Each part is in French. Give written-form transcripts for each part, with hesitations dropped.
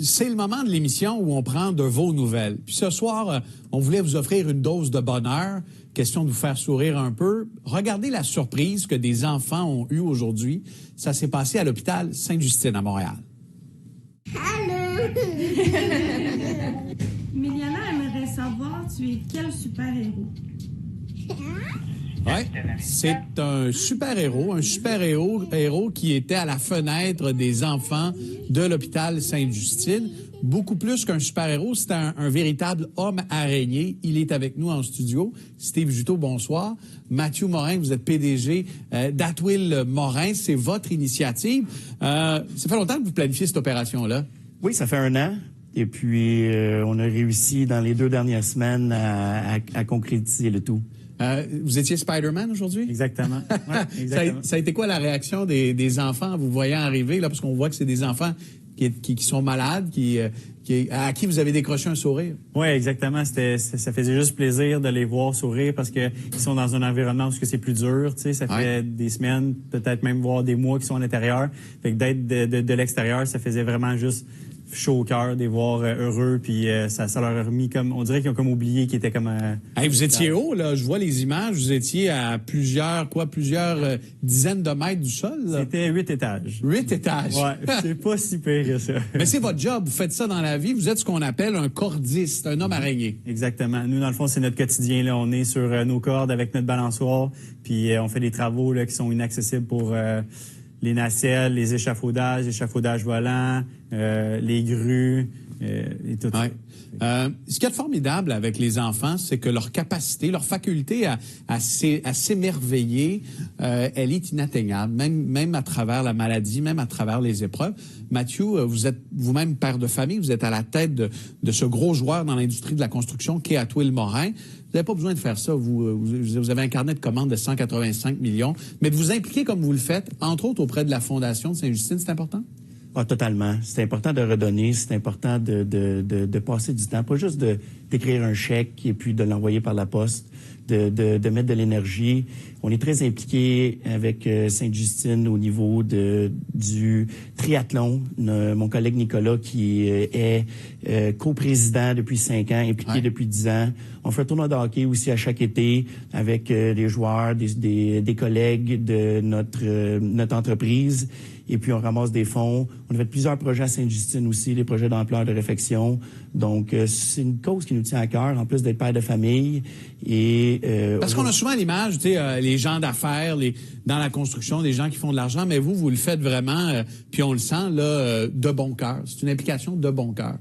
c'est le moment de l'émission où on prend de vos nouvelles. Puis ce soir, on voulait vous offrir une dose de bonheur, question de vous faire sourire un peu. Regardez la surprise que des enfants ont eue aujourd'hui. Ça s'est passé à l'hôpital Sainte-Justine à Montréal. Allô! Miliana aimerait savoir, tu es quel super-héros? Oui, c'est un super-héros qui était à la fenêtre des enfants de l'hôpital Sainte-Justine. Beaucoup plus qu'un super-héros, c'est un véritable homme araignée. Il est avec nous en studio. Steve Juteau, bonsoir. Mathieu Morin, vous êtes PDG d'Atwill Morin. C'est votre initiative. Ça fait longtemps que vous planifiez cette opération-là? Oui, ça fait 1 an. Et puis, on a réussi dans les 2 dernières semaines à concrétiser le tout. Vous étiez Spider-Man aujourd'hui? Exactement. Ouais, exactement. Ça a été quoi la réaction des enfants en vous voyant arriver, là, parce qu'on voit que c'est des enfants qui sont malades, à qui vous avez décroché un sourire? Oui, exactement. Ça faisait juste plaisir de les voir sourire parce que ils sont dans un environnement où c'est plus dur. Tu sais, ça fait des semaines, peut-être même voire des mois qu'ils sont à l'intérieur. Fait que d'être de l'extérieur, ça faisait vraiment juste chaud au cœur de les voir heureux, puis ça leur a remis comme, on dirait qu'ils ont comme oublié qu'ils étaient comme... Hey, vous étiez haut, là, je vois les images, vous étiez à plusieurs dizaines de mètres du sol, là. C'était 8 étages. 8 étages. Ouais, c'est pas si pire que ça. Mais c'est votre job, vous faites ça dans la vie, vous êtes ce qu'on appelle un cordiste, un homme araignée. Exactement. Nous, dans le fond, c'est notre quotidien, là. On est sur nos cordes avec notre balançoire, puis on fait des travaux, là, qui sont inaccessibles pour... les nacelles, les échafaudages volants, les grues et tout ça. Ce qui est formidable avec les enfants, c'est que leur capacité, leur faculté à s'émerveiller, elle est inatteignable, même à travers la maladie, même à travers les épreuves. Mathieu, vous êtes vous-même père de famille, vous êtes à la tête de ce gros joueur dans l'industrie de la construction qu'est Atwill Morin. Vous n'avez pas besoin de faire ça. Vous avez un carnet de commandes de 185 millions. Mais de vous impliquer comme vous le faites, entre autres auprès de la Fondation de Sainte-Justine, c'est important? Ah, totalement. C'est important de redonner, c'est important de passer du temps, pas juste d'écrire un chèque et puis de l'envoyer par la poste, de mettre de l'énergie. On est très impliqué avec Sainte-Justine au niveau du triathlon. Mon collègue Nicolas, qui est coprésident depuis 5 ans, impliqué depuis 10 ans. On fait un tournoi de hockey aussi à chaque été avec des joueurs, des collègues de notre entreprise. Et puis, on ramasse des fonds. On a fait plusieurs projets à Sainte-Justine aussi, des projets d'ampleur de réfection. Donc, c'est une cause qui nous tient à cœur, en plus d'être père de famille. Parce qu'on a souvent l'image, tu sais, les gens d'affaires, dans la construction, des gens qui font de l'argent, mais vous le faites vraiment, puis on le sent, là, de bon cœur. C'est une implication de bon cœur.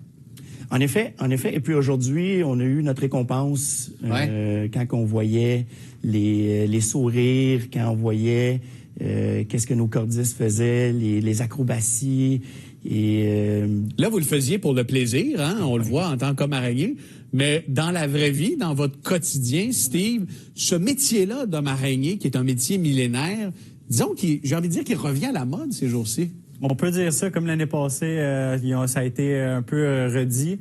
En effet. Et puis aujourd'hui, on a eu notre récompense quand on voyait les sourires, quand on voyait qu'est-ce que nos cordistes faisaient, les acrobaties. Là, vous le faisiez pour le plaisir, hein? On le voit en tant qu'homme araignée. Mais dans la vraie vie, dans votre quotidien, Steve, ce métier-là d'homme araignée, qui est un métier millénaire, disons j'ai envie de dire qu'il revient à la mode ces jours-ci. On peut dire ça, comme l'année passée, ça a été un peu redit.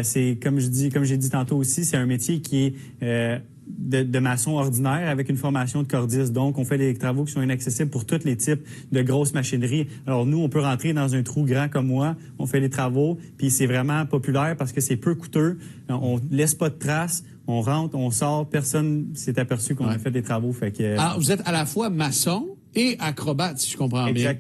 C'est comme j'ai dit tantôt aussi, c'est un métier qui est de maçon ordinaire avec une formation de cordiste. Donc, on fait des travaux qui sont inaccessibles pour tous les types de grosses machineries. Alors, nous, on peut rentrer dans un trou grand comme moi, on fait les travaux, puis c'est vraiment populaire parce que c'est peu coûteux. On laisse pas de traces. On rentre, on sort, personne s'est aperçu qu'on a fait des travaux. Fait que, alors, vous êtes à la fois maçon et acrobate, si je comprends bien.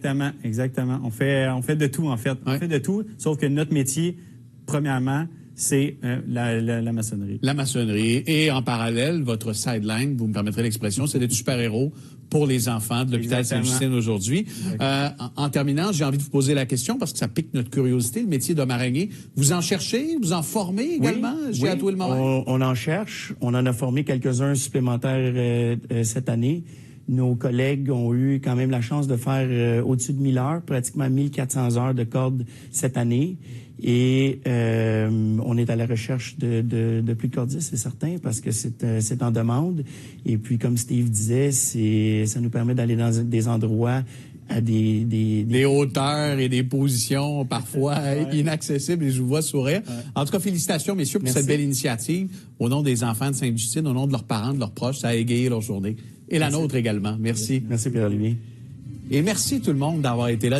Exactement. On fait de tout, en fait. On fait de tout, sauf que notre métier, premièrement, c'est la maçonnerie. La maçonnerie. Et en parallèle, votre sideline, vous me permettrez l'expression, c'est d'être super-héros pour les enfants de l'hôpital Sainte-Justine aujourd'hui. En terminant, j'ai envie de vous poser la question, parce que ça pique notre curiosité, le métier d'homme araignée. Vous en cherchez? Vous en formez également chez Atwill Morin? On en cherche. On en a formé quelques-uns supplémentaires cette année. Nos collègues ont eu quand même la chance de faire au-dessus de 1000 heures, pratiquement 1400 heures de corde cette année. Et on est à la recherche de plus de cordistes, c'est certain, parce que c'est en demande. Et puis, comme Steve disait, ça nous permet d'aller dans des endroits à des hauteurs et des positions parfois inaccessibles, et je vous vois sourire. En tout cas, félicitations, messieurs, pour cette belle initiative. Au nom des enfants de Sainte-Justine, au nom de leurs parents, de leurs proches, ça a égayé leur journée. Et la nôtre également. Merci. Merci, Pierre-Olivier. Et merci tout le monde d'avoir été là.